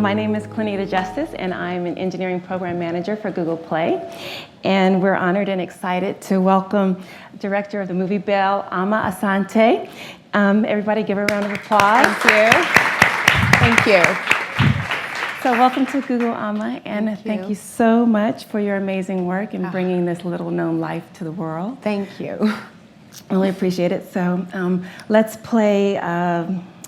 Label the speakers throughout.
Speaker 1: My name is Clennita Justice, and I'm an engineering program manager for Google Play. And we're honored and excited to welcome director of the movie Belle, Amma Asante. Everybody give her a round of applause.
Speaker 2: Thank you. Thank you.
Speaker 1: So welcome to Google, Amma, and thank you so much for your amazing work in bringing this little-known life to the world.
Speaker 2: Thank you.
Speaker 1: Really appreciate it. So let's play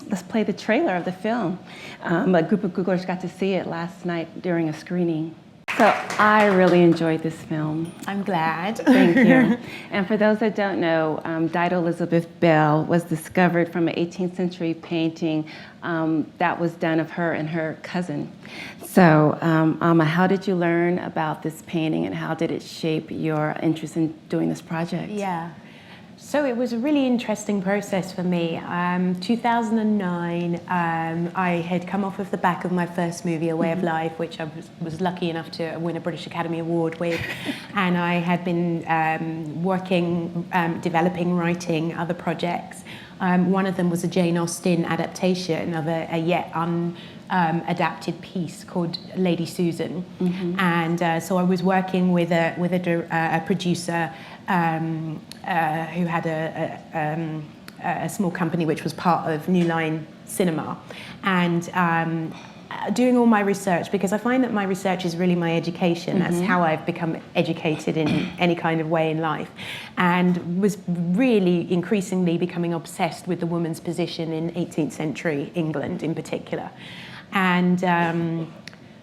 Speaker 1: the trailer of the film. A group of Googlers got to see it last night during a screening. So I really enjoyed this film.
Speaker 2: I'm glad.
Speaker 1: Thank you. And for those that don't know, Dido Elizabeth Belle was discovered from an 18th century painting that was done of her and her cousin. So Amma, how did you learn about this painting, and how did it shape your interest in doing this project?
Speaker 2: Yeah. So it was a really interesting process for me. 2009, I had come off of the back of my first movie, A Way of Life, which I was lucky enough to win a British Academy Award with. And I had been working, developing, writing other projects. One of them was a Jane Austen adaptation of a yet adapted piece called Lady Susan. And so I was working with a producer who had a small company which was part of New Line Cinema, and doing all my research, because I find that my research is really my education. That's how I've become educated in any kind of way in life, and was really increasingly becoming obsessed with the woman's position in 18th century England in particular. And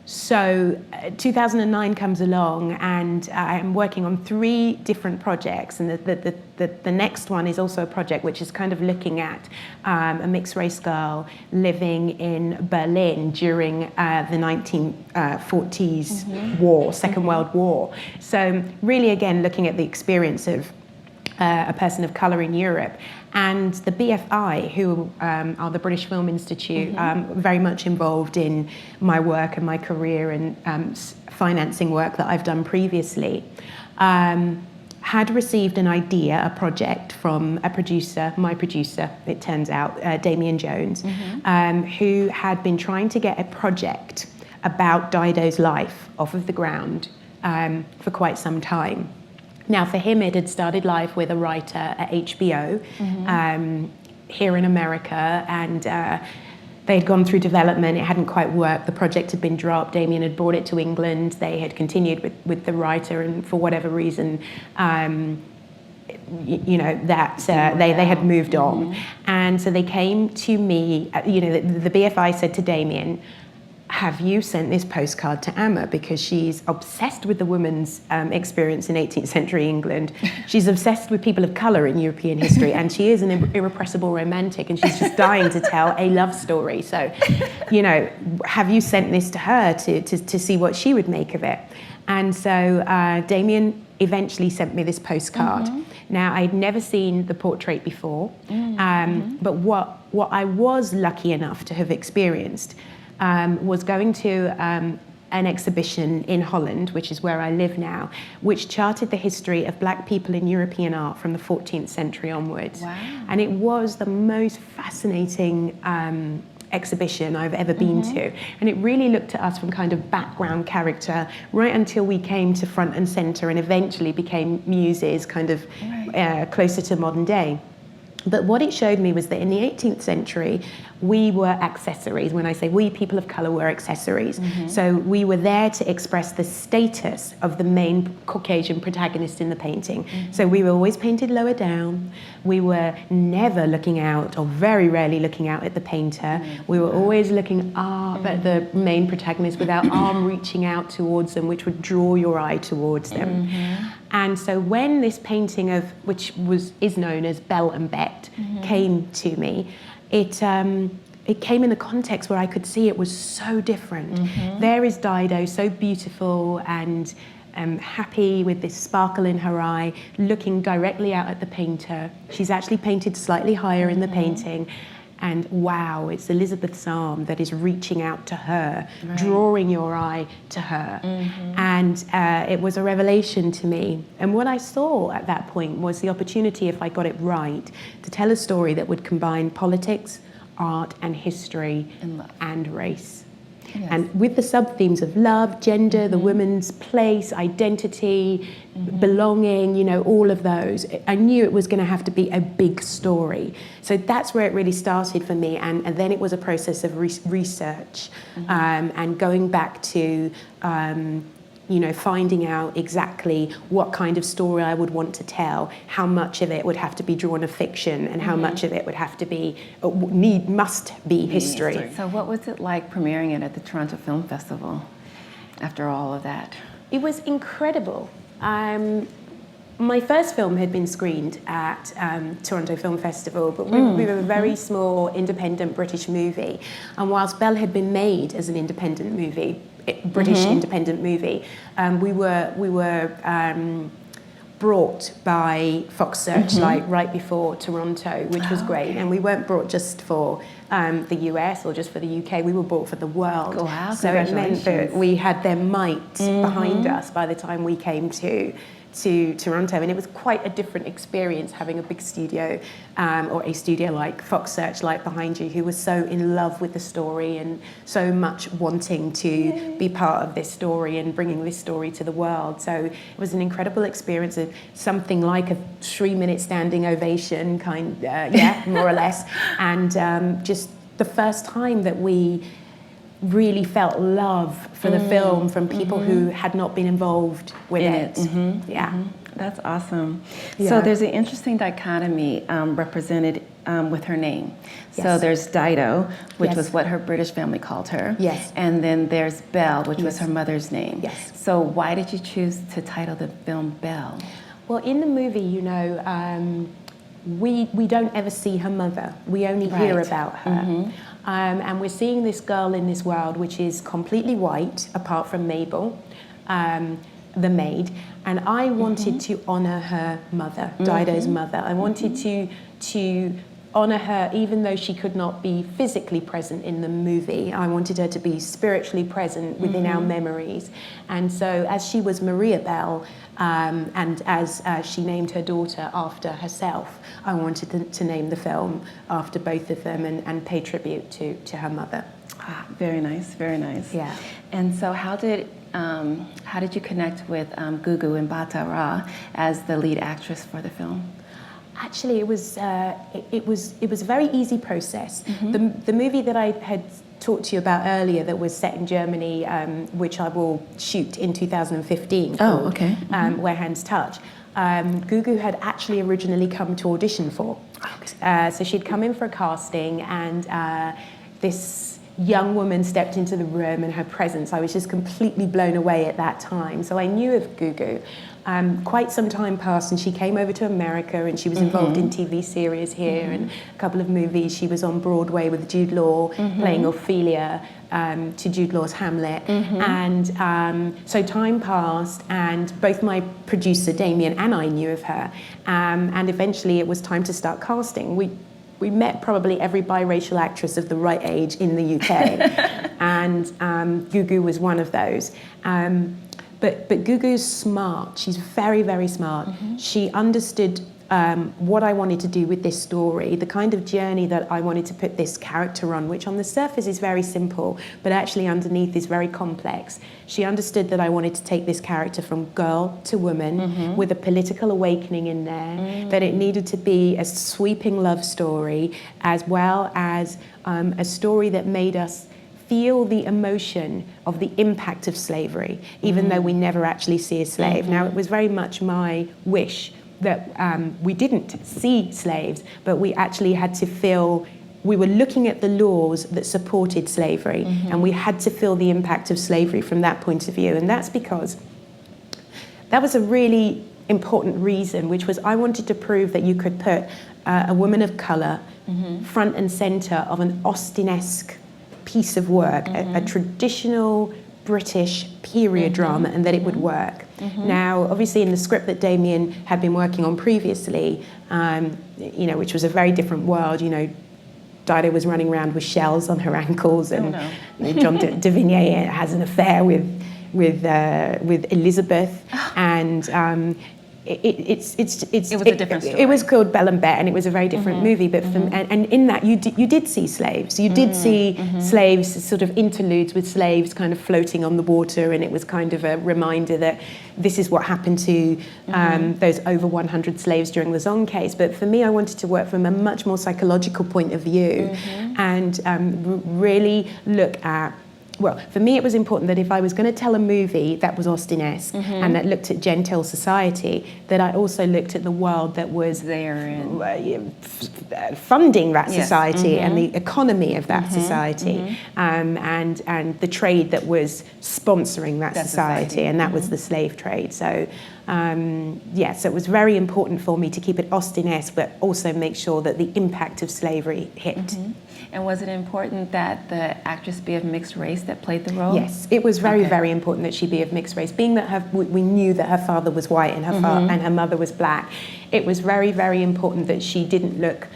Speaker 2: so 2009 comes along, and I'm working on 3 different projects, and the next one is also a project which is kind of looking at a mixed race girl living in Berlin during the 1940s war, Second World War. So really, again, looking at the experience of a person of colour in Europe. And the BFI, who are the British Film Institute, very much involved in my work and my career and financing work that I've done previously, had received an idea, a project from a producer, my producer, it turns out, Damien Jones, who had been trying to get a project about Dido's life off of the ground for quite some time. Now, for him, it had started life with a writer at HBO here in America, and they'd gone through development. It hadn't quite worked. The project had been dropped. Damien had brought it to England. They had continued with the writer, and for whatever reason, they had moved on. And so they came to me. The BFI said to Damien, have you sent this postcard to Amma? Because she's obsessed with the woman's experience in 18th century England. She's obsessed with people of colour in European history, and she is an irrepressible romantic, and she's just dying to tell a love story. So, have you sent this to her to see what she would make of it? And so Damien eventually sent me this postcard. Now, I'd never seen the portrait before, but what I was lucky enough to have experienced was going to an exhibition in Holland, which is where I live now, which charted the history of black people in European art from the 14th century onwards. Wow. And it was the most fascinating exhibition I've ever been to. And it really looked at us from kind of background character right until we came to front and center, and eventually became muses kind of closer to modern day. But what it showed me was that in the 18th century, we were accessories. When I say we, people of colour were accessories. So we were there to express the status of the main Caucasian protagonist in the painting. So we were always painted lower down. We were never looking out, or very rarely looking out at the painter. We were always looking up at the main protagonist with our arm reaching out towards them, which would draw your eye towards them. And so when this painting of, which is known as Belle and Bette, came to me, it came in a context where I could see it was so different. There is Dido, so beautiful and happy with this sparkle in her eye, looking directly out at the painter. She's actually painted slightly higher in the painting. And wow, it's Elizabeth's arm that is reaching out to her, drawing your eye to her. And it was a revelation to me. And what I saw at that point was the opportunity, if I got it right, to tell a story that would combine politics, art and history and race.
Speaker 1: Yes.
Speaker 2: And with the sub-themes of love, gender, the woman's place, identity, belonging, you know, all of those, I knew it was going to have to be a big story. So that's where it really started for me. And then it was a process of research and going back to, you know, finding out exactly what kind of story I would want to tell, how much of it would have to be drawn of fiction, and how much of it would have to be, must be history.
Speaker 1: So what was it like premiering it at the Toronto Film Festival after all of that?
Speaker 2: It was incredible. My first film had been screened at Toronto Film Festival, but we were a very small independent British movie. And whilst Belle had been made as an independent movie, British independent movie, we were brought by Fox Searchlight right before Toronto, which was great. And we weren't brought just for the US or just for the UK, we were brought for the world.
Speaker 1: Oh, wow,
Speaker 2: so it meant that we had their might behind us by the time we came to Toronto, and it was quite a different experience having a big studio or a studio like Fox Searchlight behind you, who was so in love with the story and so much wanting to be part of this story and bringing this story to the world. So it was an incredible experience, of something like a 3-minute standing ovation, more or less, and just the first time that we really felt love for the film from people who had not been involved with it.
Speaker 1: That's awesome.
Speaker 2: Yeah.
Speaker 1: So there's an interesting dichotomy represented with her name.
Speaker 2: Yes.
Speaker 1: So there's Dido, which
Speaker 2: Yes.
Speaker 1: was what her British family called her.
Speaker 2: Yes.
Speaker 1: And then there's Belle, which was
Speaker 2: Yes.
Speaker 1: her mother's name.
Speaker 2: Yes.
Speaker 1: So why did you choose to title the film Belle?
Speaker 2: Well, in the movie, you know, we don't ever see her mother. We only hear
Speaker 1: Right.
Speaker 2: about her. And we're seeing this girl in this world which is completely white, apart from Mabel, the maid. And I wanted to honour her mother, Dido's mother. I wanted to honour her even though she could not be physically present in the movie. I wanted her to be spiritually present within our memories. And so as she was Maria Belle, and as she named her daughter after herself, I wanted to name the film after both of them and pay tribute to her mother.
Speaker 1: Ah, very nice, very nice.
Speaker 2: Yeah.
Speaker 1: And so how did you connect with Gugu and Batara as the lead actress for the film?
Speaker 2: Actually, it was a very easy process. The movie that I had talked to you about earlier, that was set in Germany, which I will shoot in 2015.
Speaker 1: Oh, okay.
Speaker 2: Where Hands Touch. Gugu had actually originally come to audition for. So she'd come in for a casting, and this young woman stepped into the room, and her presence, I was just completely blown away at that time. So I knew of Gugu. Quite some time passed, and she came over to America, and she was involved in TV series here and a couple of movies. She was on Broadway with Jude Law, playing Ophelia to Jude Law's Hamlet. And so time passed, and both my producer, Damien, and I knew of her. And eventually it was time to start casting. We met probably every biracial actress of the right age in the UK, and Gugu was one of those. But Gugu's smart. She's very, very smart. She understood what I wanted to do with this story, the kind of journey that I wanted to put this character on, which on the surface is very simple, but actually underneath is very complex. She understood that I wanted to take this character from girl to woman with a political awakening in there, that it needed to be a sweeping love story, as well as a story that made us feel the emotion of the impact of slavery, even though we never actually see a slave. Now, it was very much my wish that we didn't see slaves, but we actually had to feel, we were looking at the laws that supported slavery, and we had to feel the impact of slavery from that point of view. And that's because that was a really important reason, which was I wanted to prove that you could put a woman of colour front and centre of an Austen-esque piece of work, a traditional British period drama, and that it would work. Now, obviously, in the script that Damien had been working on previously, you know, which was a very different world, you know, Dido was running around with shells on her ankles, and John de Vigny has an affair with Elizabeth, and it's
Speaker 1: It was a different story.
Speaker 2: It was called Belle and Bet, and it was a very different movie. But and in that you did see slaves. You did see slaves, sort of interludes with slaves kind of floating on the water, and it was kind of a reminder that this is what happened to those over 100 slaves during the Zong case. But for me, I wanted to work from a much more psychological point of view, and really look at. Well, for me, it was important that if I was going to tell a movie that was Austen-esque and that looked at genteel society, that I also looked at the world that was
Speaker 1: there and
Speaker 2: funding that society and the economy of that society, and the trade that was sponsoring that society, and that was the slave trade. So, so it was very important for me to keep it Austen-esque, but also make sure that the impact of slavery hit.
Speaker 1: And was it important that the actress be of mixed race that played the role?
Speaker 2: Yes, it was very, very important that she be of mixed race. Being that we knew that her father was white and her mother was black, it was very, very important that she didn't look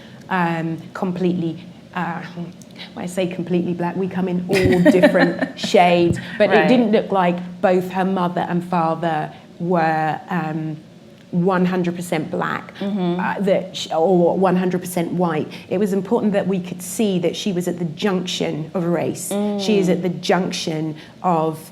Speaker 2: completely. When I say completely black, we come in all different shades, but it didn't look like both her mother and father were 100% black or 100% white. It was important that we could see that she was at the junction of race. She is at the junction of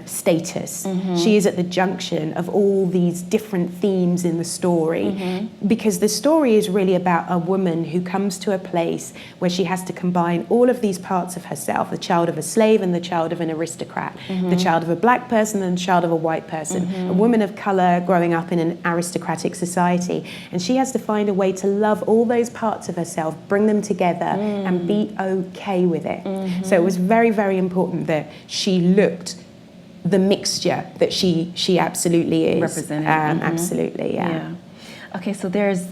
Speaker 2: status. She is at the junction of all these different themes in the story, because the story is really about a woman who comes to a place where she has to combine all of these parts of herself, the child of a slave and the child of an aristocrat, the child of a black person and the child of a white person, a woman of color growing up in an aristocratic society. And she has to find a way to love all those parts of herself, bring them together and be okay with it. So it was very, very important that she looked the mixture that she absolutely is.
Speaker 1: Represented.
Speaker 2: Absolutely, yeah.
Speaker 1: Okay, so there's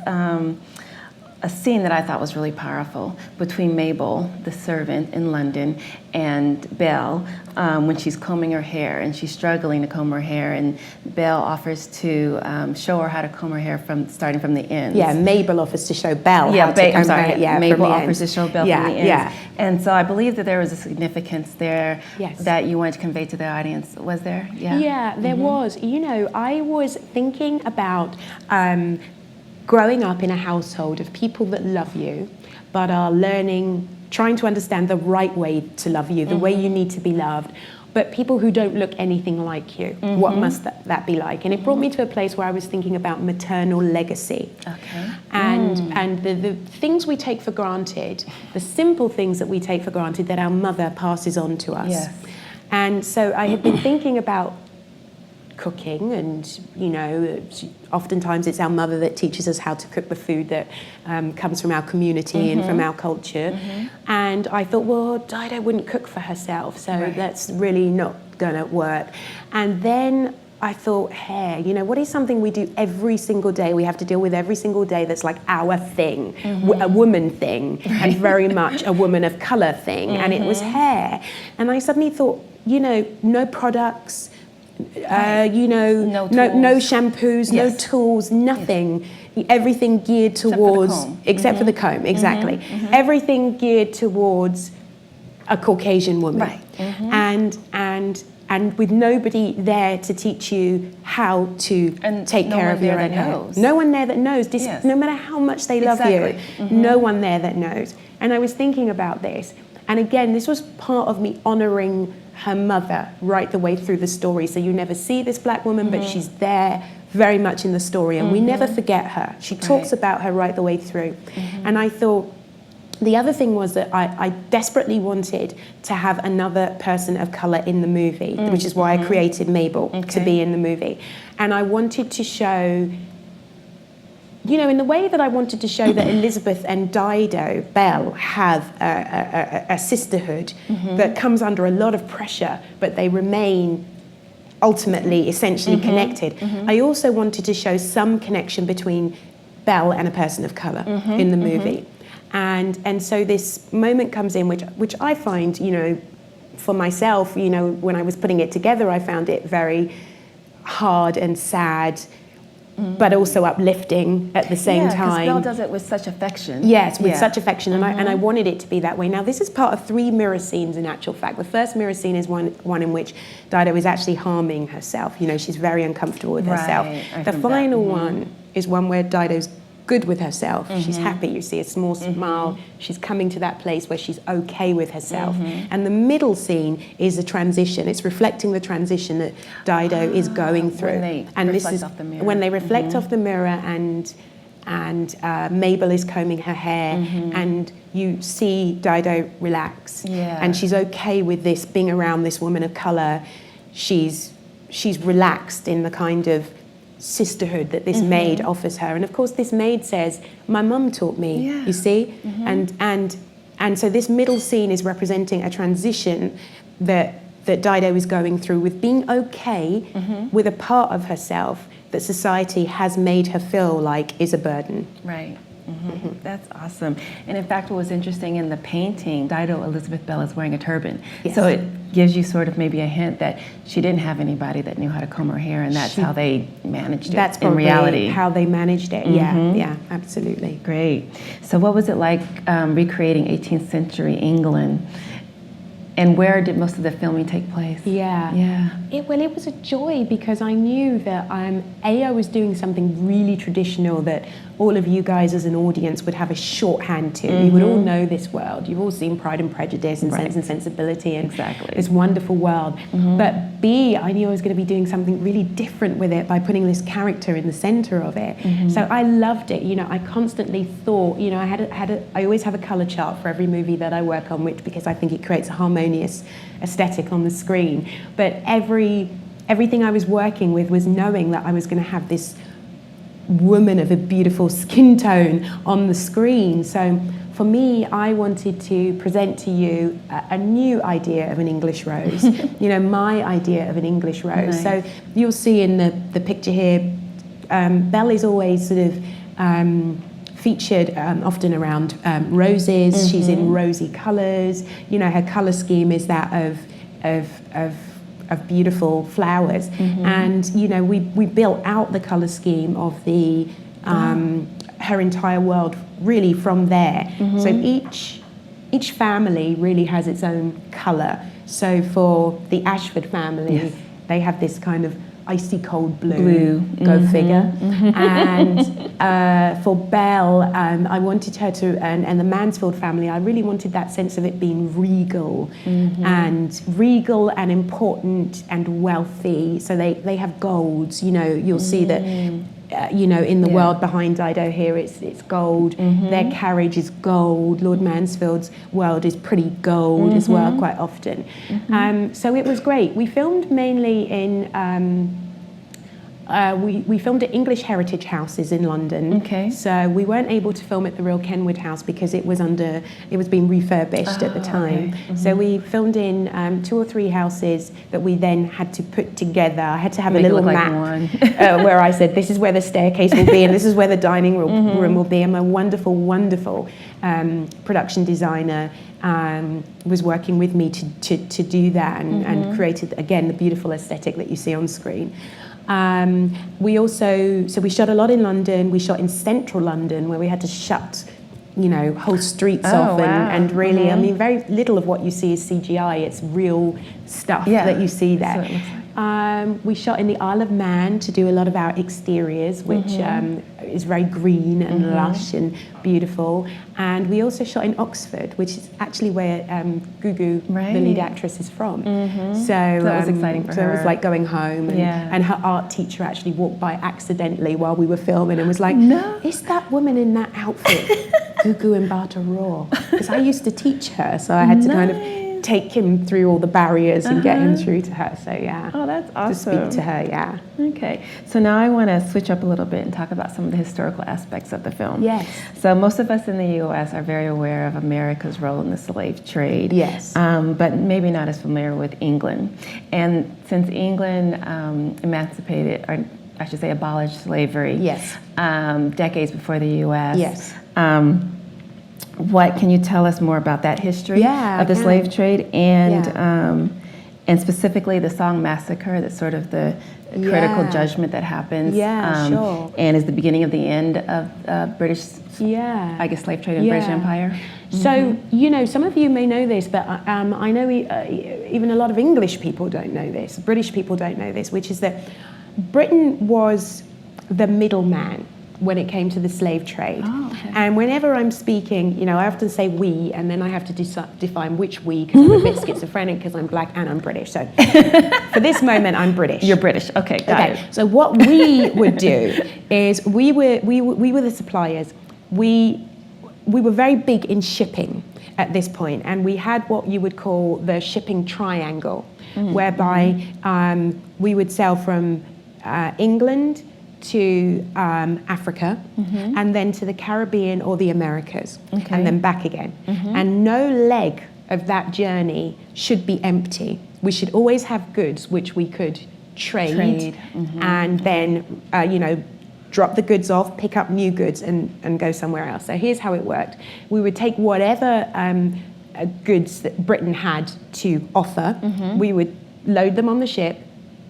Speaker 1: a scene that I thought was really powerful between Mabel, the servant in London, and Belle when she's combing her hair and she's struggling to comb her hair, and Belle offers to show her how to comb her hair starting from the ends.
Speaker 2: Yeah, Mabel offers to show Belle how to comb her hair.
Speaker 1: Mabel offers to show Belle from the ends.
Speaker 2: Yeah.
Speaker 1: And so I believe that there was a significance there that you wanted to convey to the audience. Was there?
Speaker 2: Yeah, there was. You know, I was thinking about growing up in a household of people that love you, but are trying to understand the right way to love you, the way you need to be loved, but people who don't look anything like you. What must that be like? And it brought me to a place where I was thinking about maternal legacy. And the things we take for granted, the simple things that we take for granted that our mother passes on to us.
Speaker 1: Yes.
Speaker 2: And so I had been thinking about cooking, and you know, oftentimes it's our mother that teaches us how to cook the food that comes from our community and from our culture. And I thought, well, Dido wouldn't cook for herself, so that's really not gonna work. And then I thought, hair, you know, what is something we do every single day, we have to deal with every single day, that's like our thing, a woman thing, and very much a woman of color thing, and it was hair. And I suddenly thought, you know, no products, you know, no shampoos, no tools, nothing. Everything geared towards, except for the comb, exactly. Everything geared towards a Caucasian woman, and with nobody there to teach you how to take care of your own hair. No one there that knows. No matter how much they love you, no one there that knows. And I was thinking about this, and again, this was part of me honoring her mother right the way through the story. So you never see this black woman, but she's there very much in the story, and we never forget her. She talks about her right the way through. And I thought, the other thing was that I desperately wanted to have another person of color in the movie, which is why I created Mabel to be in the movie. And I wanted to show, you know, in the way that I wanted to show that Elizabeth and Dido Belle have a sisterhood that comes under a lot of pressure, but they remain ultimately, essentially connected. I also wanted to show some connection between Belle and a person of color in the movie. And so this moment comes in, which I find, you know, for myself, you know, when I was putting it together, I found it very hard and sad but also uplifting at the same
Speaker 1: Yeah, 'cause
Speaker 2: time.
Speaker 1: Belle does it with such affection.
Speaker 2: Yes, with
Speaker 1: Yeah.
Speaker 2: such affection, and I wanted it to be that way. Now, this is part of 3 mirror scenes in actual fact. The first mirror scene is one in which Dido is actually harming herself. You know, she's very uncomfortable with herself.
Speaker 1: Right,
Speaker 2: The final one is one where Dido's good with herself. She's happy. You see a small smile. She's coming to that place where she's okay with herself. And the middle scene is a transition. It's reflecting the transition that Dido is going through.
Speaker 1: When they reflect off the mirror.
Speaker 2: When they reflect off the mirror, and Mabel is combing her hair, and you see Dido relax, and she's okay with this being around this woman of color. She's relaxed in the kind of sisterhood that this maid offers her, and of course this maid says, "My mum taught me." You see, and so this middle scene is representing a transition that Dido is going through with being okay with a part of herself that society has made her feel like is a burden.
Speaker 1: Right. That's awesome. And in fact, what was interesting in the painting, Dido Elizabeth Belle is wearing a turban.
Speaker 2: Yes.
Speaker 1: So it gives you sort of maybe a hint that she didn't have anybody that knew how to comb her hair, and that's how they managed it
Speaker 2: That's
Speaker 1: in
Speaker 2: probably
Speaker 1: reality.
Speaker 2: how they managed it. Yeah, absolutely.
Speaker 1: Great. So what was it like recreating 18th century England? And where did most of the filming take place?
Speaker 2: Yeah. It was a joy because I knew that I was doing something really traditional that all of you guys as an audience would have a shorthand to. You would all know this world. You've all seen Pride and Prejudice and Sense and Sensibility and this wonderful world. But B, I knew I was going to be doing something really different with it by putting this character in the center of it. So I loved it. You know, I constantly thought, you know, I always have a color chart for every movie that I work on, because I think it creates a harmonious aesthetic on the screen. But everything I was working with was knowing that I was going to have this woman of a beautiful skin tone on the screen. So for me, I wanted to present to you a new idea of an English rose, you know, my idea of an English rose. So you'll see in the picture here, Belle is always sort of featured often around roses. She's in rosy colours. You know, her colour scheme is that of beautiful flowers, and you know we built out the color scheme of the her entire world really from there. So each family really has its own color. So for the Ashford family, they have this kind of icy cold blue. Go figure. And for Belle, I wanted her to, and the Mansfield family, I really wanted that sense of it being regal and important and wealthy. So they have golds. You know, you'll see that. You know, in the world behind Dido here, it's gold. Their carriage is gold. Lord Mansfield's world is pretty gold as well, quite often. So it was great. We filmed mainly in. We filmed at English Heritage Houses in London. Okay. So we weren't able to film at the real Kenwood House because it was being refurbished at the time. Okay. So we filmed in 2 or 3 houses that we then had to put together. I had to have a little map where I said, this is where the staircase will be and this is where the dining room will be. And my wonderful, wonderful production designer was working with me to do that and created, again, the beautiful aesthetic that you see on screen. We shot a lot in London. We shot in central London where we had to shut, you know, whole streets off and really, I mean, very little of what you see is CGI. It's real stuff that you see there. So it looks like. We shot in the Isle of Man to do a lot of our exteriors, which is very green and lush and beautiful. And we also shot in Oxford, which is actually where Gugu, the lead actress, is from. So that was exciting for her. So it was like going home. And her art teacher actually walked by accidentally while we were filming and was like, no, is that woman in that outfit Gugu and Bata Raw? Because I used to teach her, so I had to kind of take him through all the barriers and get him through to her. So oh, that's awesome. To speak to her,
Speaker 1: Okay, so now I want to switch up a little bit and talk about some of the historical aspects of the film.
Speaker 2: Yes.
Speaker 1: So most of us in the U.S. are very aware of America's role in the slave trade.
Speaker 2: Yes.
Speaker 1: But maybe not as familiar with England. And since England emancipated, or I should say abolished slavery.
Speaker 2: Yes.
Speaker 1: Decades before the U.S.
Speaker 2: Yes.
Speaker 1: What can you tell us more about that history of the slave trade and and specifically the Zong massacre, that's sort of the critical judgment that happens.
Speaker 2: Sure.
Speaker 1: And is the beginning of the end of British, I guess, slave trade in British Empire.
Speaker 2: So, you know, some of you may know this, but I know even a lot of English people don't know this, British people don't know this, which is that Britain was the middleman when it came to the slave trade. Oh, okay. And whenever I'm speaking, you know, I often say we, and then I have to define which we, because I'm a bit schizophrenic because I'm black and I'm British. So for this moment, I'm British.
Speaker 1: You're British. Okay, got it.
Speaker 2: So what we would do is we were the suppliers. We were very big in shipping at this point, and we had what you would call the shipping triangle, whereby we would sell from England to Africa, and then to the Caribbean or the Americas, and then back again. And no leg of that journey should be empty. We should always have goods which we could trade. And then, you know, drop the goods off, pick up new goods, and go somewhere else. So here's how it worked. We would take whatever goods that Britain had to offer, we would load them on the ship,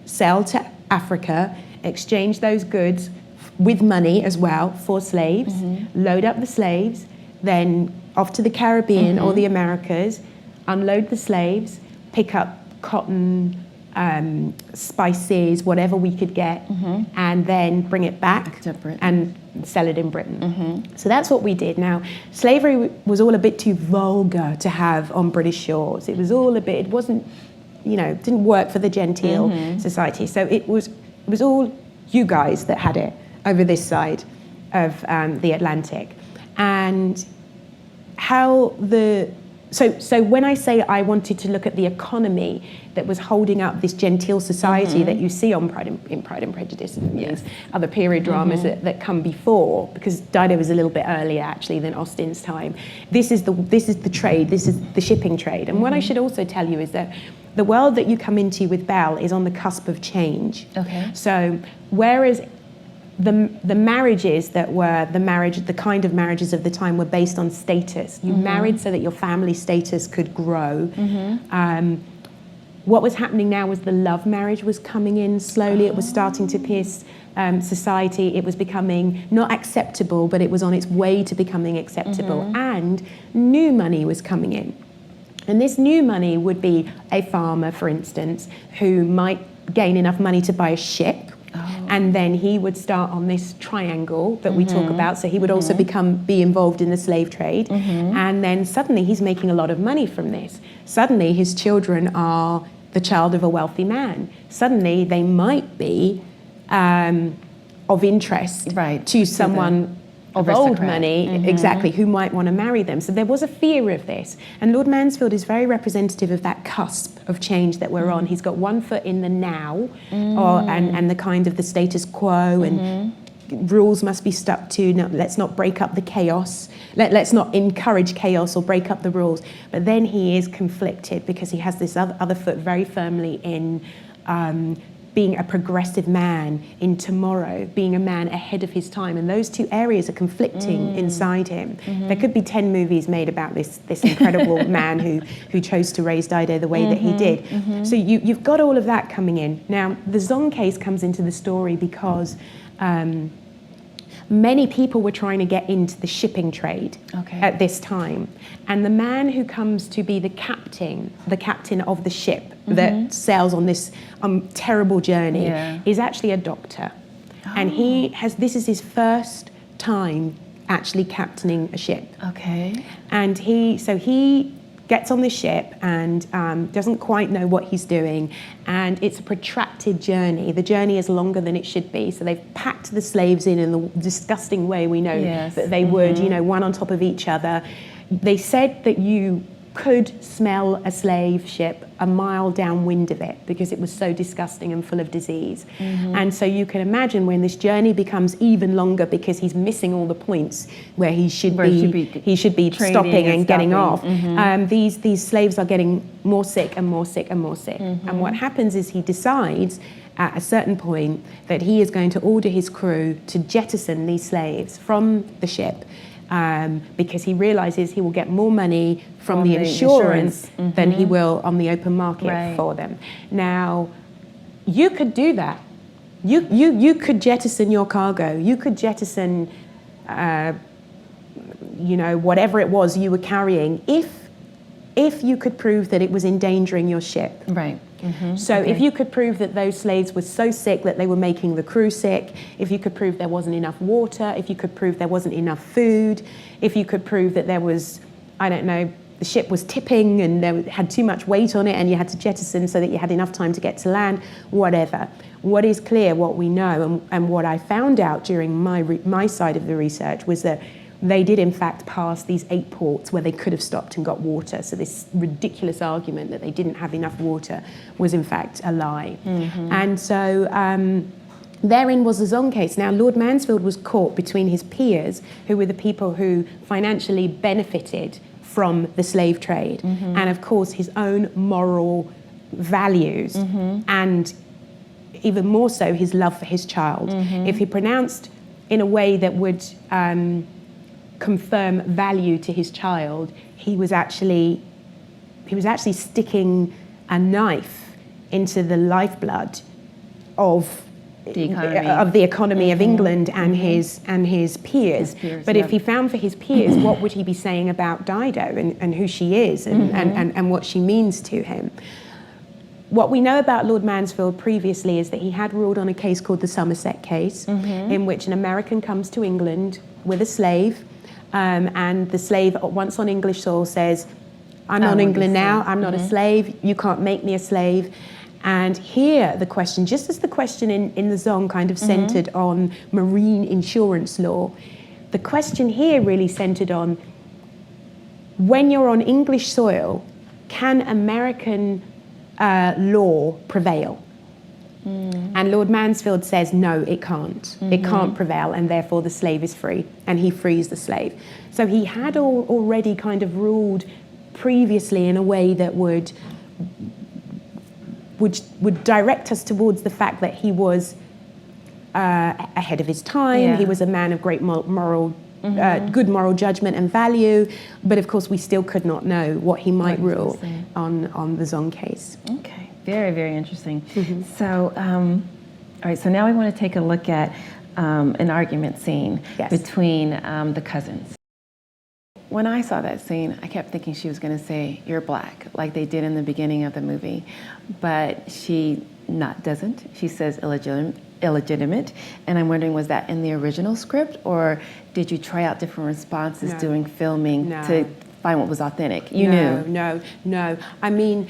Speaker 2: sell to Africa, exchange those goods with money as well for slaves, load up the slaves, then off to the Caribbean or the Americas, unload the slaves, pick up cotton, spices, whatever we could get, and then bring it back and sell it in Britain. So that's what we did. Now, slavery was all a bit too vulgar to have on British shores. It was all a bit, it wasn't, you know, didn't work for the genteel society. So it was all you guys that had it over this side of the Atlantic. And how so when I say I wanted to look at the economy that was holding up this genteel society that you see on Pride and Prejudice and these other period dramas that come before, because Dido was a little bit earlier actually than Austen's time. This is the trade, this is the shipping trade. And what I should also tell you is that the world that you come into with Belle is on the cusp of change. Okay. So whereas the marriages that were the kind of marriages of the time were based on status. You married so that your family status could grow. What was happening now was the love marriage was coming in slowly. It was starting to pierce society. It was becoming not acceptable, but it was on its way to becoming acceptable. And new money was coming in. And this new money would be a farmer, for instance, who might gain enough money to buy a ship. And then he would start on this triangle that we talk about. So he would also be involved in the slave trade. And then suddenly he's making a lot of money from this. Suddenly his children are the child of a wealthy man. Suddenly they might be of interest to someone of old money, exactly, who might want to marry them. So there was a fear of this. And Lord Mansfield is very representative of that cusp of change that we're on. He's got one foot in the now, and the kind of the status quo, and rules must be stuck to. No, let's not break up the chaos. Let's not encourage chaos or break up the rules. But then he is conflicted because he has this other foot very firmly in being a progressive man in tomorrow, being a man ahead of his time. And those two areas are conflicting inside him. There could be 10 movies made about this incredible man who chose to raise Dido the way that he did. So you've got all of that coming in. Now, the Zong case comes into the story because many people were trying to get into the shipping trade at this time. And the man who comes to be the captain of the ship that sails on this terrible journey is actually a doctor. And this is his first time actually captaining a ship. And he gets on this ship and doesn't quite know what he's doing, and it's a protracted journey. The journey is longer than it should be, so they've packed the slaves in the disgusting way we know that they would, you know, one on top of each other. They said that you could smell a slave ship a mile downwind of it because it was so disgusting and full of disease. And so you can imagine when this journey becomes even longer because he's missing all the points where he should be stopping and getting off. These slaves are getting more sick and more sick and more sick. And what happens is he decides at a certain point that he is going to order his crew to jettison these slaves from the ship because he realizes he will get more money from
Speaker 1: On
Speaker 2: the
Speaker 1: the
Speaker 2: insurance
Speaker 1: insurance.
Speaker 2: than he will on the open market
Speaker 1: Right.
Speaker 2: for them. Now, you could do that. You could jettison your cargo. You could jettison, whatever it was you were carrying, if you could prove that it was endangering your ship.
Speaker 1: Right.
Speaker 2: So if you could prove that those slaves were so sick that they were making the crew sick, if you could prove there wasn't enough water, if you could prove there wasn't enough food, if you could prove that there was, I don't know, the ship was tipping and there had too much weight on it and you had to jettison so that you had enough time to get to land, whatever. What is clear, what we know, and what I found out during my side of the research was that they did in fact pass these 8 ports where they could have stopped and got water. So this ridiculous argument that they didn't have enough water was in fact a lie. And so therein was the Zong case. Now, Lord Mansfield was caught between his peers, who were the people who financially benefited from the slave trade, and of course his own moral values, and even more so his love for his child. If he pronounced in a way that would confirm value to his child, he was actually sticking a knife into the lifeblood of the economy of England and his peers. But if he found for his peers, what would he be saying about Dido and who she is and what she means to him? What we know about Lord Mansfield previously is that he had ruled on a case called the Somerset case, in which an American comes to England with a slave, and the slave, once on English soil, says, I'm on England now, I'm not a slave, you can't make me a slave. And here the question, just as the question in the Zong kind of centered on marine insurance law, the question here really centered on, when you're on English soil, can American law prevail? And Lord Mansfield says, no, it can't. It can't prevail, and therefore the slave is free, and he frees the slave. So he had already kind of ruled previously in a way that would direct us towards the fact that he was ahead of his time.
Speaker 1: Yeah.
Speaker 2: He was a man of great moral, good moral judgment and value, but of course we still could not know what he might rule on the Zong case.
Speaker 1: Okay, very, very interesting. So, all right, so now we want to take a look at an argument scene between the cousins. When I saw that scene, I kept thinking she was going to say, you're black, like they did in the beginning of the movie. But she doesn't. She says illegitimate. And I'm wondering, was that in the original script, or did you try out different responses doing filming to find what was authentic? You knew?
Speaker 2: No. I mean,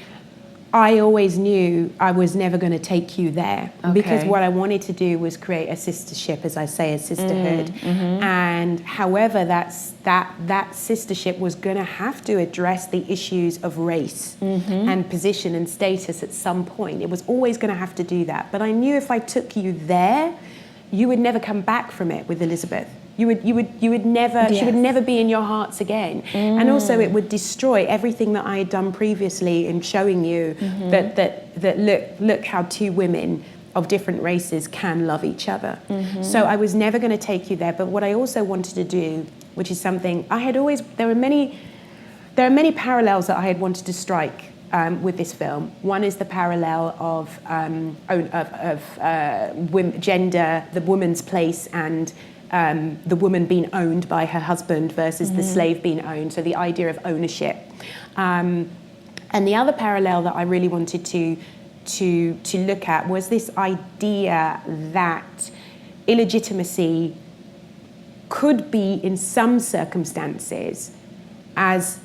Speaker 2: I always knew I was never going to take you there, because what I wanted to do was create a sistership, as I say, a sisterhood. And however, that sistership was going to have to address the issues of race and position and status at some point. It was always going to have to do that. But I knew if I took you there, you would never come back from it with Elizabeth. You would never, she would never be in your hearts again. And also it would destroy everything that I had done previously in showing you that look how 2 women of different races can love each other. So I was never going to take you there. But what I also wanted to do, which is something I had always, there are many parallels that I had wanted to strike with this film. One is the parallel of gender, the woman's place, and the woman being owned by her husband versus the slave being owned, so the idea of ownership. And the other parallel that I really wanted to look at was this idea that illegitimacy could be, in some circumstances, as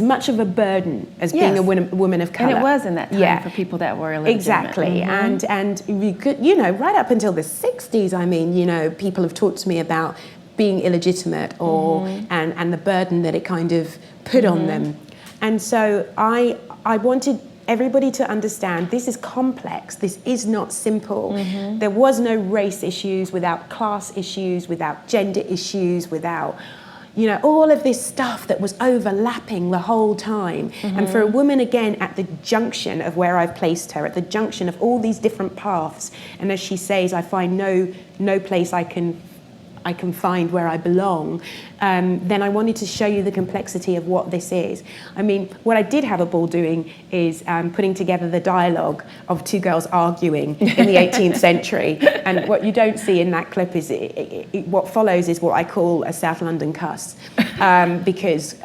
Speaker 2: much of a burden as being a woman of colour.
Speaker 1: And it was in that time for people that were illegitimate.
Speaker 2: Exactly. And you could, right up until the 60s, I mean, people have talked to me about being illegitimate and the burden that it kind of put on them. And so I wanted everybody to understand this is complex, this is not simple. There was no race issues without class issues, without gender issues, without you know, all of this stuff that was overlapping the whole time. And for a woman, again, at the junction of where I've placed her, at the junction of all these different paths, and as she says, I find no place I can find where I belong, then I wanted to show you the complexity of what this is. I mean, what I did have a ball doing is putting together the dialogue of two girls arguing in the 18th century. And what you don't see in that clip is what follows is what I call a South London cuss, because,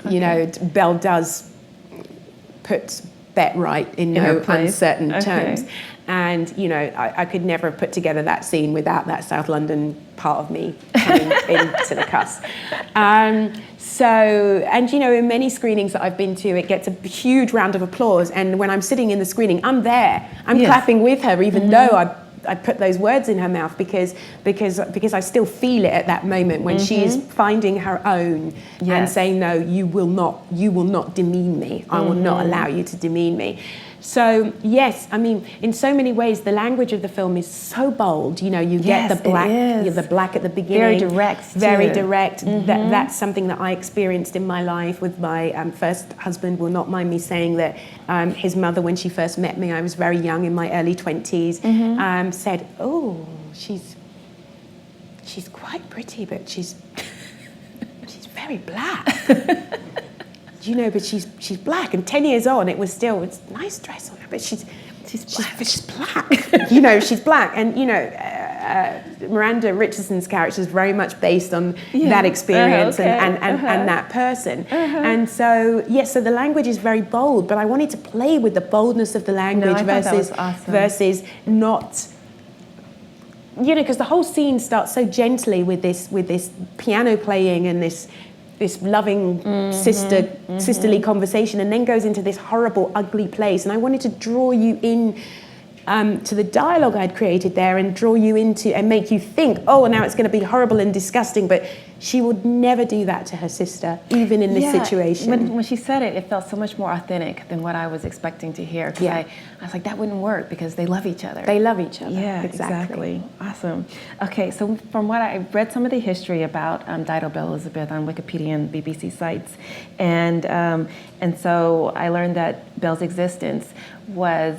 Speaker 2: you know, Belle does put bet right in no uncertain terms. And, you know, I could never have put together that scene without that South London part of me coming into the cuss. And, you know, in many screenings that I've been to, it gets a huge round of applause. And when I'm sitting in the screening, I'm there. I'm clapping with her, even though I put those words in her mouth, because I still feel it at that moment when she is finding her own and saying, no, you will not demean me. I will not allow you to demean me. So yes, I mean, in so many ways, the language of the film is so bold. You know, you get the black at the beginning,
Speaker 1: very direct,
Speaker 2: very direct. That's something that I experienced in my life with my first husband. Will not mind me saying that his mother, when she first met me, I was very young, in my early 20s, said, "Oh, she's quite pretty, but she's very black." You know, but she's black, and 10 years on, it's a nice dress on her, but she's black. You know, she's black, and you know, Miranda Richardson's character is very much based on that experience and that person, and so so the language is very bold, but I wanted to play with the boldness of the language versus not. You know, because the whole scene starts so gently with this piano playing and this loving sisterly conversation, and then goes into this horrible, ugly place. And I wanted to draw you in to the dialogue I'd created there, and draw you into and make you think, oh, now it's going to be horrible and disgusting. But she would never do that to her sister, even in this situation.
Speaker 1: When she said it, it felt so much more authentic than what I was expecting to hear. Because I was like, that wouldn't work, because they love each other.
Speaker 2: They love each other.
Speaker 1: Yeah, exactly. Awesome. Okay, so from what I read, some of the history about Dido Elizabeth on Wikipedia and BBC sites, and so I learned that Belle's existence was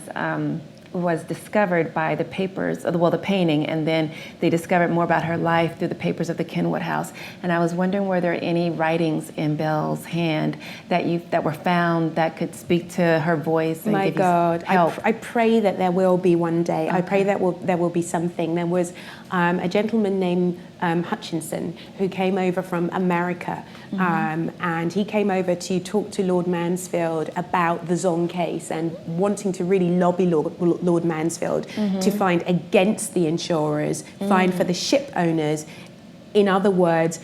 Speaker 1: discovered by the papers, the painting, and then they discovered more about her life through the papers of the Kenwood House. And I was wondering, were there any writings in Belle's hand that were found that could speak to her voice and give you help?
Speaker 2: I pray that there will be one day. Okay. I pray that there will be something. There was a gentleman named Hutchinson who came over from America, and he came over to talk to Lord Mansfield about the Zong case, and wanting to really lobby Lord Mansfield to find against the insurers, find for the ship owners. In other words,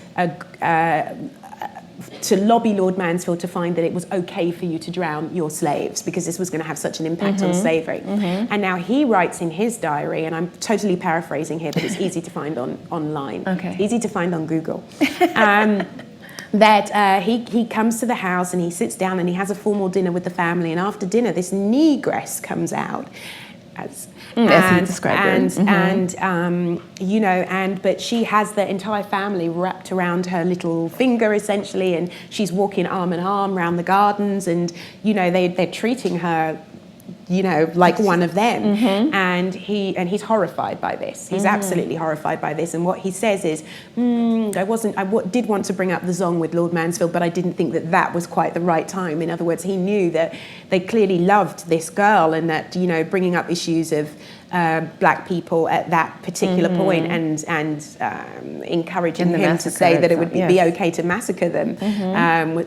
Speaker 2: to lobby Lord Mansfield to find that it was okay for you to drown your slaves, because this was going to have such an impact on slavery. And now he writes in his diary, and I'm totally paraphrasing here, but it's easy to find online. Okay. Easy to find on Google. That he comes to the house and he sits down and he has a formal dinner with the family, and after dinner this negress comes out. As he described her. You know, but she has the entire family wrapped around her little finger, essentially, and she's walking arm in arm around the gardens, and you know they're treating her, you know, like one of them. And he's horrified by this. He's absolutely horrified by this. And what he says is, I did want to bring up the Zong with Lord Mansfield, but I didn't think that was quite the right time. In other words, he knew that they clearly loved this girl, and that, you know, bringing up issues of black people at that particular point and encouraging him to say that it would be okay to massacre them,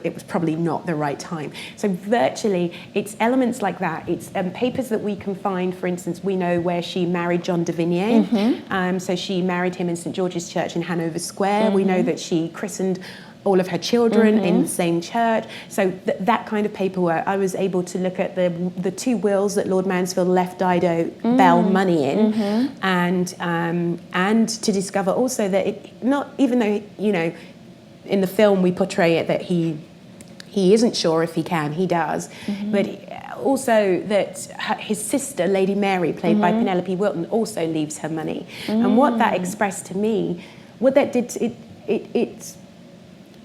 Speaker 2: it was probably not the right time. So virtually, it's elements like that. It's papers that we can find. For instance, we know where she married John de Vigny. So she married him in St. George's Church in Hanover Square. We know that she christened all of her children in the same church. So that kind of paperwork, I was able to look at the two wills that Lord Mansfield left Dido Belle money in, and to discover also that it, not even though, you know, in the film we portray it that he isn't sure if he can, he does, but also that his sister, Lady Mary, played by Penelope Wilton, also leaves her money. And what that expressed to me, what that did,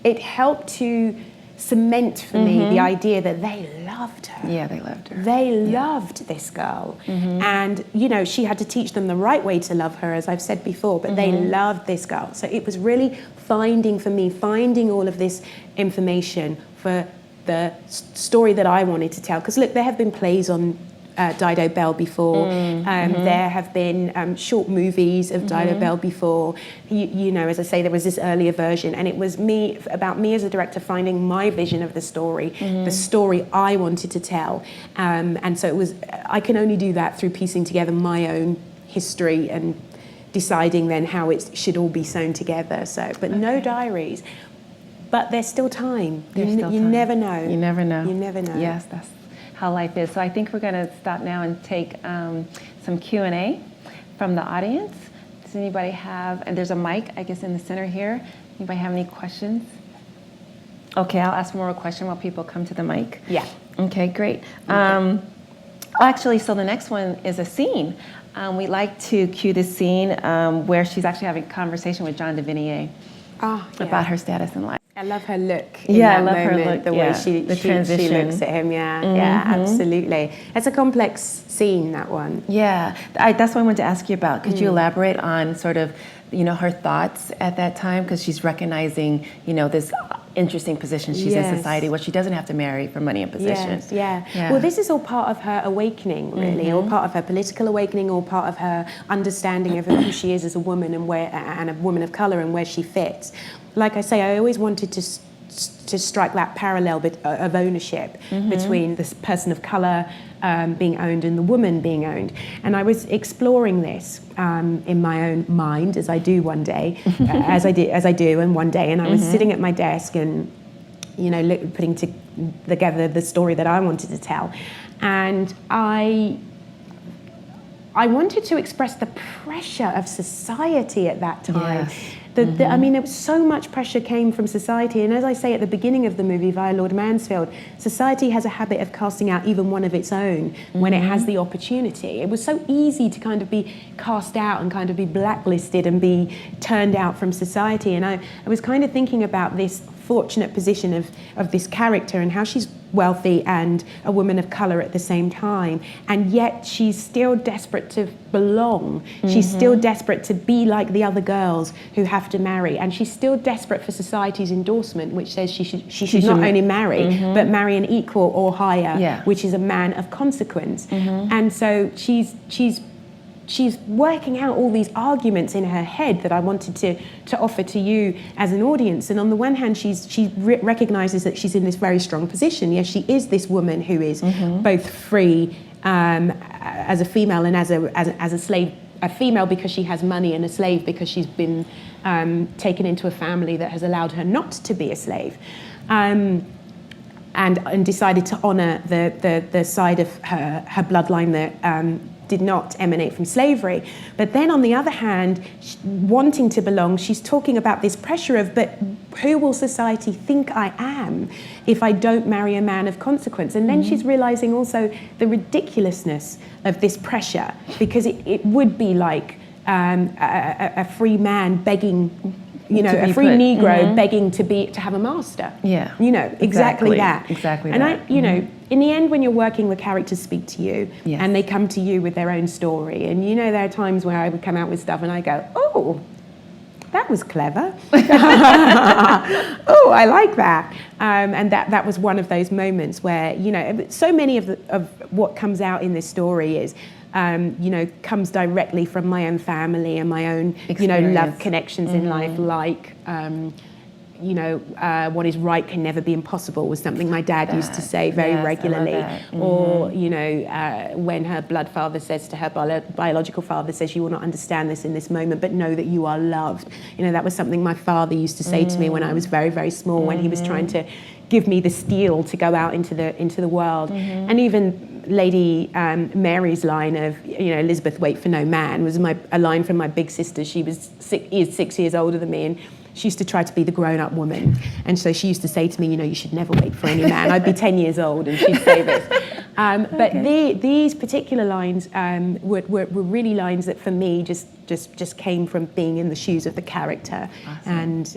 Speaker 2: it helped to cement for me the idea that they loved her.
Speaker 1: Yeah, they loved her.
Speaker 2: They loved this girl. And, you know, she had to teach them the right way to love her, as I've said before, but they loved this girl. So it was really finding all of this information for the story that I wanted to tell. Because, look, there have been plays on Dido Belle before. There have been short movies of Dido Belle before. You know, as I say, there was this earlier version, and it was about me as a director finding my vision of the story I wanted to tell. And so it was, I can only do that through piecing together my own history and deciding then how it should all be sewn together. So, but no diaries. But there's still time. You never know.
Speaker 1: You never know.
Speaker 2: You never know.
Speaker 1: Yes, that's how life is. So I think we're going to stop now and take some Q&A from the audience. Does anybody have, and there's a mic, I guess, in the center here. Anybody have any questions? Okay, I'll ask more a question while people come to the mic.
Speaker 2: Yeah.
Speaker 1: Okay, great. Actually, so the next one is a scene. We'd like to cue this scene where she's actually having a conversation with John Devinier about her status in life.
Speaker 2: I love her look. In
Speaker 1: Yeah,
Speaker 2: that
Speaker 1: I love
Speaker 2: moment,
Speaker 1: her look.
Speaker 2: the way she looks at him. Yeah, absolutely. It's a complex scene, that one.
Speaker 1: Yeah, that's what I wanted to ask you about. Could you elaborate on sort of, you know, her thoughts at that time? Because she's recognizing, you know, this interesting position she's in society where she doesn't have to marry for money and position.
Speaker 2: Yeah. Well, this is all part of her awakening, really, all part of her political awakening, all part of her understanding of who she is as a woman and a woman of color and where she fits. Like I say, I always wanted to strike that parallel of ownership between this person of color being owned and the woman being owned. And I was exploring this in my own mind, as I do one day, as I do, and one day, and I was sitting at my desk and, you know, putting together the story that I wanted to tell, and I wanted to express the pressure of society at that time.
Speaker 1: Yes.
Speaker 2: I mean, there was so much pressure came from society, and as I say at the beginning of the movie, via Lord Mansfield, society has a habit of casting out even one of its own when it has the opportunity. It was so easy to kind of be cast out and kind of be blacklisted and be turned out from society, and I was kind of thinking about this fortunate position of this character and how she's wealthy and a woman of color at the same time, and yet she's still desperate to belong. She's still desperate to be like the other girls who have to marry, and she's still desperate for society's endorsement, which says she should not only marry but marry an equal or higher, which is a man of consequence. And so she's working out all these arguments in her head that I wanted to offer to you as an audience. And on the one hand, she recognizes that she's in this very strong position. Yes, she is this woman who is both free as a female and as a slave. A female because she has money, and a slave because she's been taken into a family that has allowed her not to be a slave. And decided to honor the side of her bloodline that did not emanate from slavery. But then on the other hand, wanting to belong, she's talking about this pressure of, but who will society think I am if I don't marry a man of consequence? And then she's realizing also the ridiculousness of this pressure, because it would be like a free man begging, you know, a free Negro begging to have a master.
Speaker 1: Yeah.
Speaker 2: You know, exactly that.
Speaker 1: Exactly
Speaker 2: and
Speaker 1: that.
Speaker 2: You know, in the end, when you're working, the characters speak to you, and they come to you with their own story. And you know, there are times where I would come out with stuff and I go, oh, that was clever. Oh, I like that. And that was one of those moments where, you know, so many of what comes out in this story is, you know, comes directly from my own family and my own, you know, love connections in life, like, you know, what is right can never be impossible was something my dad used to say very regularly. Or, you know, when her blood father says to her biological father, says, you will not understand this in this moment, but know that you are loved. You know, that was something my father used to say to me when I was very, very small, when he was trying to give me the steel to go out into the world. And even Lady Mary's line of, you know, Elizabeth, wait for no man, was a line from my big sister. She was 6 years older than me, and she used to try to be the grown-up woman. And so she used to say to me, you know, you should never wait for any man. I'd be 10 years old and she'd say this. But these particular lines were really lines that for me just just came from being in the shoes of the character.
Speaker 1: Awesome.
Speaker 2: And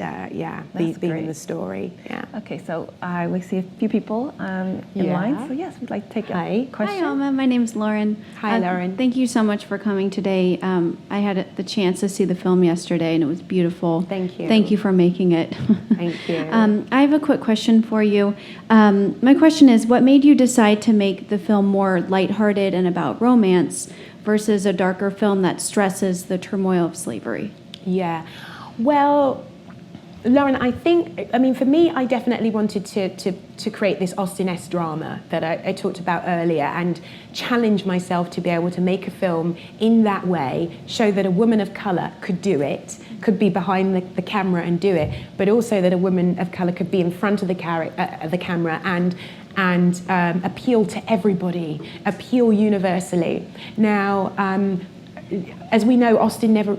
Speaker 2: being
Speaker 1: great.
Speaker 2: in the story. Yeah.
Speaker 1: Okay, so we see a few people in
Speaker 2: Yeah.
Speaker 1: line. So yes, we'd like to take a question.
Speaker 3: Hi, Amma. My name's Lauren.
Speaker 2: Hi, Lauren.
Speaker 3: Thank you so much for coming today. I had the chance to see the film yesterday, and it was beautiful.
Speaker 2: Thank you.
Speaker 3: Thank you for making it.
Speaker 2: Thank you.
Speaker 3: I have a quick question for you. My question is, what made you decide to make the film more lighthearted and about romance versus a darker film that stresses the turmoil of slavery?
Speaker 2: Yeah. Well, Lauren, for me, I definitely wanted to create this Austen-esque drama that I talked about earlier and challenge myself to be able to make a film in that way, show that a woman of colour could do it, could be behind the camera and do it, but also that a woman of colour could be in front of the camera and appeal to everybody, appeal universally. Now, as we know, Austen never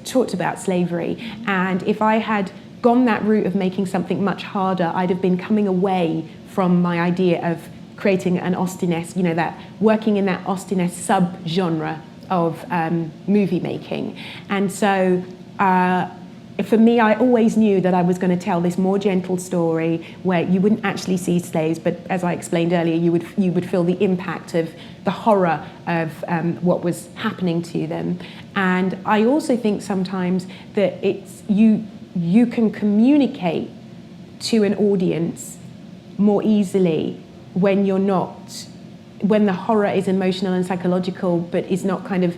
Speaker 2: talked about slavery, and if I had gone that route of making something much harder, I'd have been coming away from my idea of creating an Austen-esque, that working in that Austen-esque sub-genre of movie making. And so for me, I always knew that I was going to tell this more gentle story where you wouldn't actually see slaves, but as I explained earlier, you would feel the impact of the horror of what was happening to them. And I also think sometimes that you can communicate to an audience more easily when the horror is emotional and psychological, but is not kind of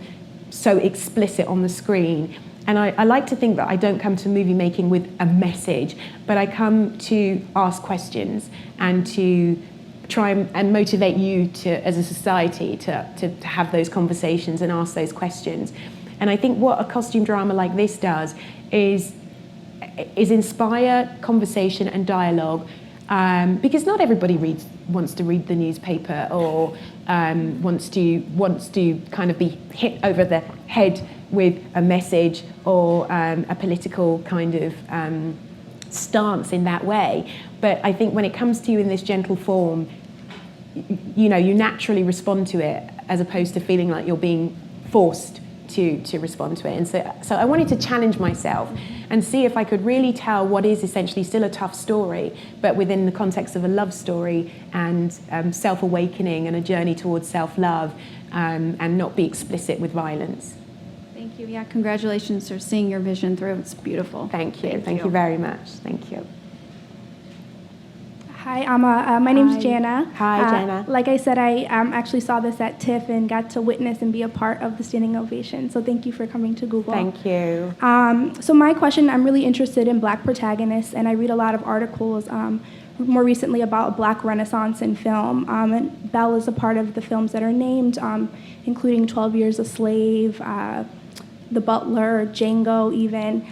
Speaker 2: so explicit on the screen. And I like to think that I don't come to movie making with a message, but I come to ask questions and to try and motivate you as a society to have those conversations and ask those questions. And I think what a costume drama like this does is inspire conversation and dialogue, because not everybody wants to read the newspaper or wants to kind of be hit over the head with a message or a political kind of stance in that way. But I think when it comes to you in this gentle form, you naturally respond to it as opposed to feeling like you're being forced to respond to it. And so I wanted to challenge myself and see if I could really tell what is essentially still a tough story, but within the context of a love story and self-awakening and a journey towards self-love, and not be explicit with violence.
Speaker 3: Thank you. Yeah, congratulations for seeing your vision through. It's beautiful.
Speaker 2: Thank you. Thank you very much. Thank you.
Speaker 4: Hi, Amma. My name's Jana.
Speaker 2: Hi, Jana.
Speaker 4: Like I said, I actually saw this at TIFF and got to witness and be a part of the standing ovation. So thank you for coming to Google.
Speaker 2: Thank you.
Speaker 4: So my question, I'm really interested in Black protagonists, and I read a lot of articles more recently about Black Renaissance in film. And Belle is a part of the films that are named, including 12 Years a Slave, The Butler, Django even.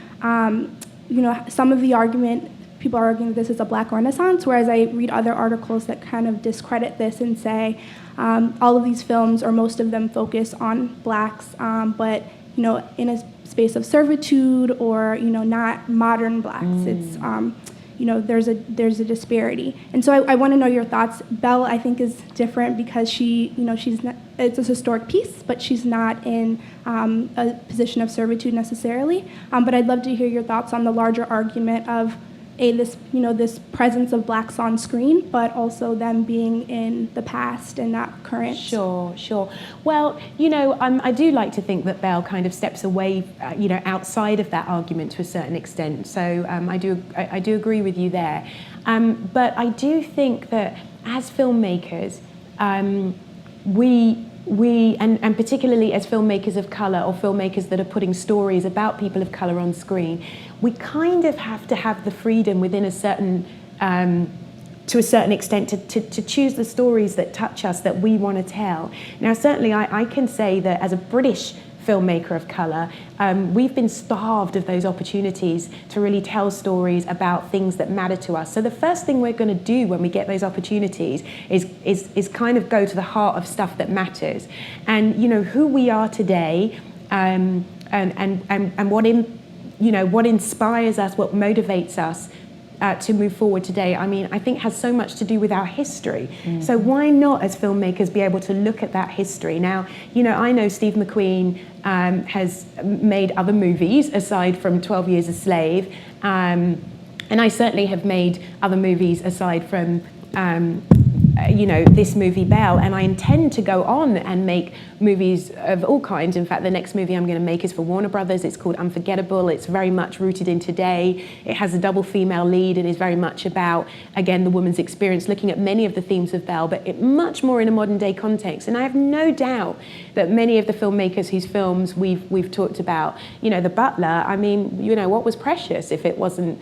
Speaker 4: Some of the argument, people are arguing that this is a Black Renaissance, whereas I read other articles that kind of discredit this and say all of these films, or most of them, focus on Blacks, but in a space of servitude or not modern Blacks. It's there's a disparity, and so I want to know your thoughts. Belle, I think, is different because she's not. It's a historic piece, but she's not in a position of servitude necessarily. But I'd love to hear your thoughts on the larger argument of this presence of Blacks on screen, but also them being in the past and not current.
Speaker 2: Sure. Well, I do like to think that Belle kind of steps away, outside of that argument to a certain extent. So I do agree with you there. But I do think that as filmmakers, we and particularly as filmmakers of colour or filmmakers that are putting stories about people of colour on screen, we kind of have to have the freedom within a certain, to a certain extent, to choose the stories that touch us, that we want to tell. Now, certainly I can say that as a British filmmaker of colour, we've been starved of those opportunities to really tell stories about things that matter to us. So the first thing we're going to do when we get those opportunities is kind of go to the heart of stuff that matters, and who we are today, and what inspires us, what motivates us, to move forward today, I mean, I think has so much to do with our history. So why not, as filmmakers, be able to look at that history? Now, you know, I know Steve McQueen has made other movies aside from 12 Years a Slave, and I certainly have made other movies aside from you know, this movie Belle, and I intend to go on and make movies of all kinds. In fact, the next movie I'm going to make is for Warner Brothers. It's called Unforgettable. It's very much rooted in today. It has a double female lead and is very much about, again, the woman's experience, looking at many of the themes of Belle, but much more in a modern day context. And I have no doubt that many of the filmmakers whose films we've talked about, you know, The Butler, I mean, you know, what was precious if it wasn't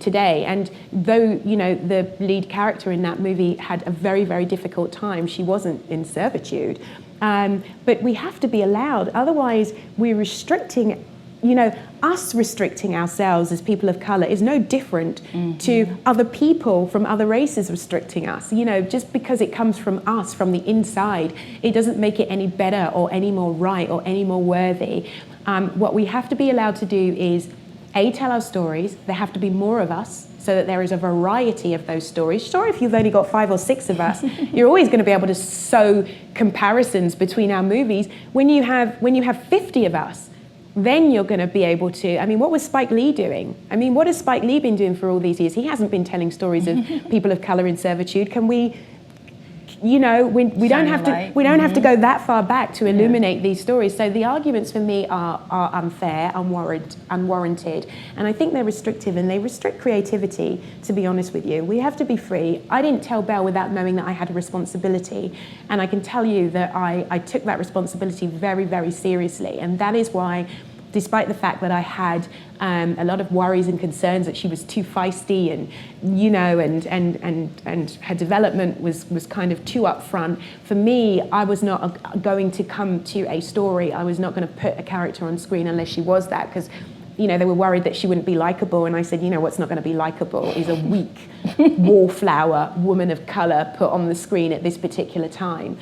Speaker 2: today? And though, you know, the lead character in that movie had a very, very difficult time, she wasn't in servitude. But we have to be allowed, otherwise we're restricting, you know, us restricting ourselves as people of colour is no different to other people from other races restricting us. You know, just because it comes from us, from the inside, it doesn't make it any better or any more right or any more worthy. What we have to be allowed to do is, A, tell our stories. There have to be more of us, so that there is a variety of those stories. Sure, if you've only got 5 or 6 of us, you're always going to be able to sow comparisons between our movies. When you have 50 of us, then you're going to be able to, I mean, what was Spike Lee doing? I mean, what has Spike Lee been doing for all these years? He hasn't been telling stories of people of colour in servitude. Can we, you know, we don't have to go that far back to illuminate these stories. So the arguments for me are unfair, unwarranted, and I think they're restrictive, and they restrict creativity, to be honest with you. We have to be free. I didn't tell Belle without knowing that I had a responsibility, and I can tell you that I took that responsibility very, very seriously, and that is why, despite the fact that I had a lot of worries and concerns that she was too feisty and, you know, and her development was kind of too upfront, for me, I was not going to come to a story. I was not going to put a character on screen unless she was that, because, you know, they were worried that she wouldn't be likable, and I said, you know, what's not going to be likable is a weak wallflower woman of colour put on the screen at this particular time.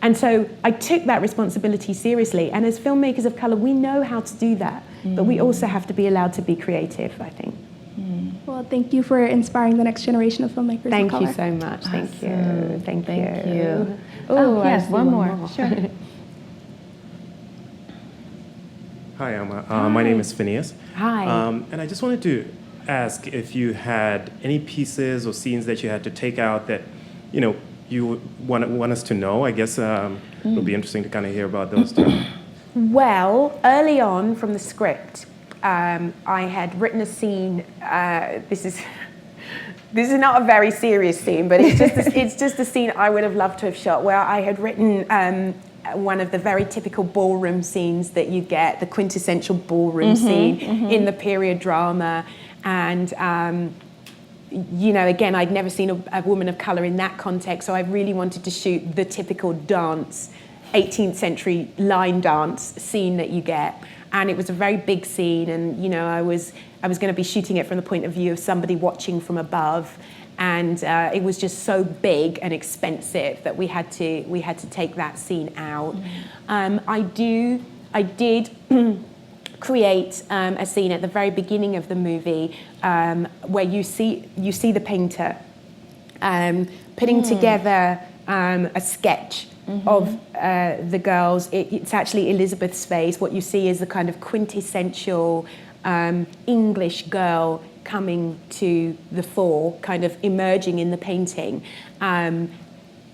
Speaker 2: And so I took that responsibility seriously. And as filmmakers of colour, we know how to do that. But we also have to be allowed to be creative, I think.
Speaker 4: Well, thank you for inspiring the next generation of filmmakers of
Speaker 2: Thank
Speaker 4: color.
Speaker 2: you so much.
Speaker 1: Awesome.
Speaker 2: Thank you. Thank you.
Speaker 1: Oh, yes,
Speaker 2: I see
Speaker 1: one more. Sure.
Speaker 5: Hi, Amma. My name is Phineas.
Speaker 2: Hi.
Speaker 5: And I just wanted to ask if you had any pieces or scenes that you had to take out that, you know, you want us to know. I guess it'll be interesting to kind of hear about those too.
Speaker 2: Well, early on from the script, I had written a scene. This is not a very serious scene, but it's just a scene I would have loved to have shot, where I had written one of the very typical ballroom scenes that you get, the quintessential ballroom scene in the period drama, and you know, again, I'd never seen a woman of colour in that context, so I really wanted to shoot the typical dance, 18th century line dance scene that you get. And it was a very big scene, and, you know, I was going to be shooting it from the point of view of somebody watching from above, and it was just so big and expensive that we had to take that scene out. I did create a scene at the very beginning of the movie where you see the painter putting together a sketch of the girls. It's actually Elizabeth's face. What you see is the kind of quintessential English girl coming to the fore, kind of emerging in the painting.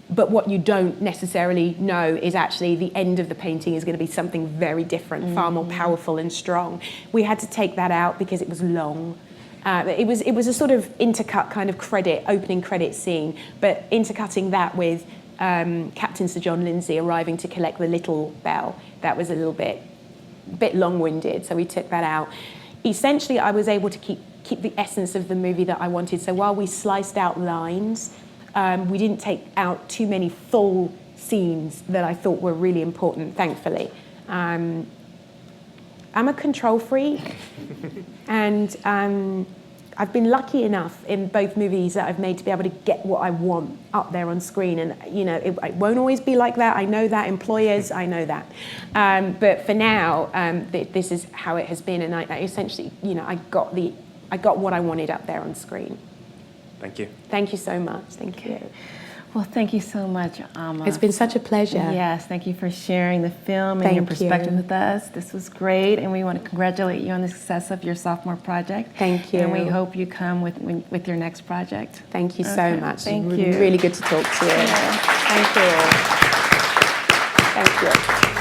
Speaker 2: But what you don't necessarily know is actually the end of the painting is going to be something very different, far more powerful and strong. We had to take that out because it was long. It was a sort of intercut kind of opening credit scene, but intercutting that with Captain Sir John Lindsay arriving to collect the little Belle, that was a little bit long-winded, so we took that out. Essentially, I was able to keep the essence of the movie that I wanted. So while we sliced out lines, we didn't take out too many full scenes that I thought were really important, thankfully. I'm a control freak, and I've been lucky enough in both movies that I've made to be able to get what I want up there on screen. And, you know, it won't always be like that. I know that. Employers, I know that. But for now, this is how it has been. And I essentially, you know, I got the I got what I wanted up there on screen.
Speaker 5: Thank you.
Speaker 2: Thank you so much. Thank you.
Speaker 1: Well, thank you so much, Amma.
Speaker 2: It's been such a pleasure.
Speaker 1: Yes, thank you for sharing the film and
Speaker 2: Thank
Speaker 1: your perspective
Speaker 2: you.
Speaker 1: with us. This was great, and we want to congratulate you on the success of your sophomore project.
Speaker 2: Thank you.
Speaker 1: And we hope you come with your next project.
Speaker 2: Thank you so
Speaker 1: Okay,
Speaker 2: much.
Speaker 1: thank
Speaker 2: It's
Speaker 1: you.
Speaker 2: really good to talk to you.
Speaker 1: Yeah.
Speaker 2: Thank you. Thank you.